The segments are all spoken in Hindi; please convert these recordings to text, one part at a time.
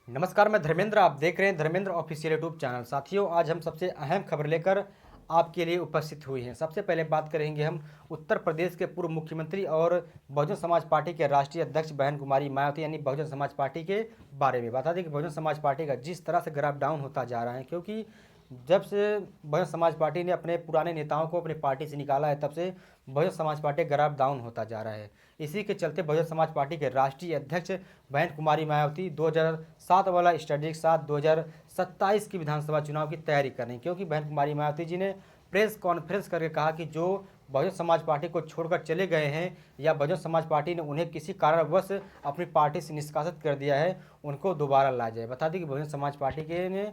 नमस्कार, मैं धर्मेंद्र। आप देख रहे हैं धर्मेंद्र ऑफिशियल यूट्यूब चैनल। साथियों, आज हम सबसे अहम खबर लेकर आपके लिए उपस्थित हुए हैं। सबसे पहले बात करेंगे हम उत्तर प्रदेश के पूर्व मुख्यमंत्री और बहुजन समाज पार्टी के राष्ट्रीय अध्यक्ष बहन कुमारी मायावती यानी बहुजन समाज पार्टी के बारे में। बता दें कि बहुजन समाज पार्टी का जिस तरह से ग्राफ डाउन होता जा रहा है, क्योंकि जब से बहुजन समाज पार्टी ने अपने पुराने नेताओं को अपनी पार्टी से निकाला है, तब से Bahujan Samaj party graph down होता जा रहा है। इसी के चलते बहुजन समाज पार्टी के राष्ट्रीय अध्यक्ष बहन कुमारी मायावती 2007 वाला स्ट्रेटेजिक साथ 2027 की विधानसभा चुनाव की तैयारी कर रही हैं, क्योंकि बहन कुमारी मायावती जी ने प्रेस कॉन्फ्रेंस करके कहा कि जो बहुजन समाज पार्टी को छोड़कर चले गए हैं या बहुजन समाज पार्टी ने उन्हें किसी कारणवश अपनी पार्टी से निष्कासित कर दिया है, उनको दोबारा ला जाए। बता दें कि बहुजन समाज पार्टी के ने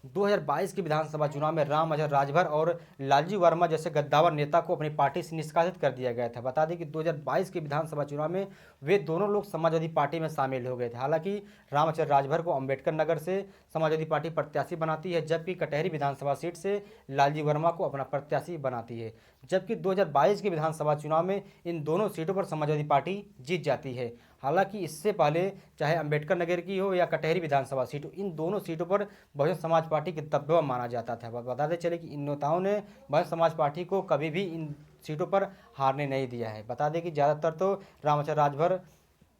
2022 के विधानसभा चुनाव में राम अजहर राजभर और लालजी वर्मा जैसे गद्दावर नेता को अपनी पार्टी से निष्कासित कर दिया गया था। बता दें कि 2022 के विधानसभा चुनाव में वे दोनों लोग समाजवादी पार्टी में शामिल हो गए थे। हालांकि राम अजहर राजभर को अंबेडकर नगर से समाजवादी पार्टी प्रत्याशी बनाती है, जबकि कटहरी विधानसभा सीट से लालजी वर्मा को अपना प्रत्याशी बनाती है। जबकि 2022 के विधानसभा चुनाव में इन दोनों सीटों पर समाजवादी पार्टी जीत जाती है। हालांकि इससे पहले चाहे अंबेडकर नगर की हो या कटहरी विधानसभा सीट हो, इन दोनों सीटों पर बहुजन समाज पार्टी के दबदबा माना जाता था। बताते चले कि इन नेताओं ने बहुजन समाज पार्टी को कभी भी इन सीटों पर हारने नहीं दिया है। बता दें कि ज़्यादातर तो रामचंद्र राजभर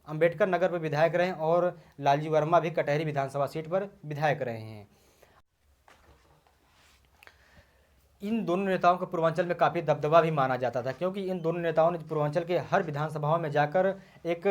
अंबेडकर नगर पर विधायक रहे और लालजी वर्मा भी कटहरी विधानसभा सीट पर विधायक रहे हैं। इन दोनों नेताओं को पूर्वांचल में काफ़ी दबदबा भी माना जाता था, क्योंकि इन दोनों नेताओं ने पूर्वांचल के हर विधानसभाओं में जाकर एक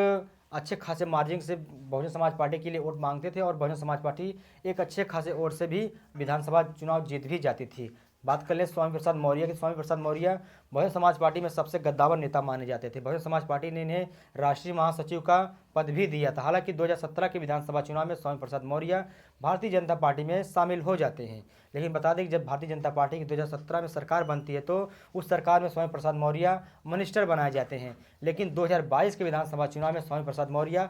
अच्छे खासे मार्जिन से बहुजन समाज पार्टी के लिए वोट मांगते थे और बहुजन समाज पार्टी एक अच्छे खासे वोट से भी विधानसभा चुनाव जीत भी जाती थी। बात कर लें स्वामी प्रसाद मौर्य की। स्वामी प्रसाद मौर्य बहुजन समाज पार्टी में सबसे गद्दावर नेता माने जाते थे। बहुजन समाज पार्टी ने इन्हें राष्ट्रीय महासचिव का पद भी दिया था। हालांकि 2017 के विधानसभा चुनाव में स्वामी प्रसाद मौर्य भारतीय जनता पार्टी में शामिल हो जाते हैं। लेकिन बता दें कि जब भारतीय जनता पार्टी की 2017 में सरकार बनती है, तो उस सरकार में स्वामी प्रसाद मौर्य मिनिस्टर बनाए जाते हैं। लेकिन 2022 के विधानसभा चुनाव में स्वामी प्रसाद मौर्य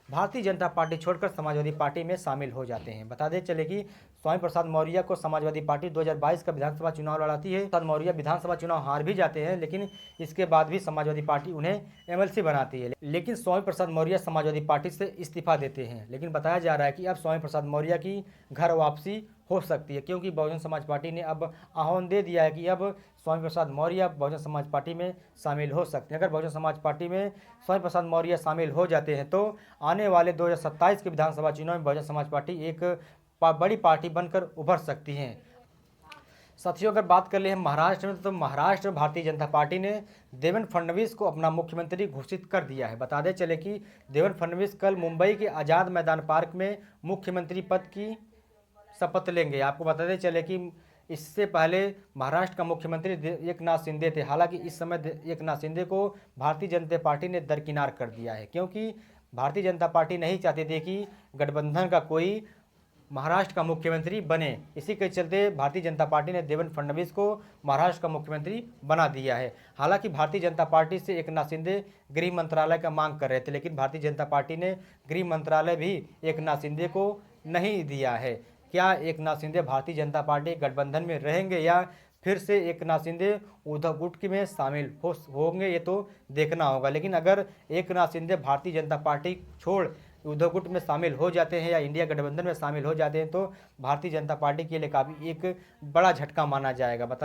भारतीय जनता पार्टी छोड़कर समाजवादी पार्टी में शामिल हो जाते हैं। बता दें चले कि स्वामी प्रसाद मौर्य को समाजवादी पार्टी 2022 का विधानसभा चुनाव लड़ाती है। प्रसाद मौर्य विधानसभा चुनाव हार भी जाते हैं, लेकिन इसके बाद भी समाजवादी पार्टी उन्हें एमएलसी बनाती है। लेकिन स्वामी प्रसाद मौर्य समाजवादी पार्टी से इस्तीफा देते हैं। लेकिन बताया जा रहा है कि अब स्वामी प्रसाद मौर्य की घर वापसी हो सकती है, क्योंकि बहुजन समाज पार्टी ने अब आह्वान दे दिया है कि अब स्वामी प्रसाद मौर्य बहुजन समाज पार्टी में शामिल हो सकते हैं। अगर बहुजन समाज पार्टी में स्वामी प्रसाद मौर्य शामिल हो जाते हैं, तो आने वाले 2027 के विधानसभा चुनाव में बहुजन समाज पार्टी एक बड़ी पार्टी बनकर उभर सकती हैं। साथियों, अगर बात कर ले हम महाराष्ट्र में, तो महाराष्ट्र भारतीय जनता पार्टी ने देवेंद्र फडणवीस को अपना मुख्यमंत्री घोषित कर दिया है। बता दें चले कि देवेंद्र फडणवीस कल मुंबई के आज़ाद मैदान पार्क में मुख्यमंत्री पद की शपथ लेंगे। आपको बताते चले कि इससे पहले महाराष्ट्र का मुख्यमंत्री एकनाथ शिंदे थे। हालांकि इस समय एकनाथ शिंदे को भारतीय जनता पार्टी ने दरकिनार कर दिया है, क्योंकि भारतीय जनता पार्टी नहीं चाहती थी कि गठबंधन का कोई महाराष्ट्र का मुख्यमंत्री बने। इसी के चलते भारतीय जनता पार्टी ने देवेंद्र फडणवीस को महाराष्ट्र का मुख्यमंत्री बना दिया है। हालांकि भारतीय जनता पार्टी से एकनाथ शिंदे गृह मंत्रालय का मांग कर रहे थे, लेकिन भारतीय जनता पार्टी ने गृह मंत्रालय भी एकनाथ शिंदे को नहीं दिया है। क्या एकनाथ शिंदे भारतीय जनता पार्टी गठबंधन में रहेंगे या फिर से एकनाथ शिंदे उद्धव गुट में शामिल होंगे, ये तो देखना होगा। लेकिन अगर एकनाथ शिंदे भारतीय जनता पार्टी छोड़ उद्धव गुट में शामिल हो जाते हैं या इंडिया गठबंधन में शामिल हो जाते हैं, तो भारतीय जनता पार्टी के लिए काफ़ी एक बड़ा झटका माना जाएगा। बता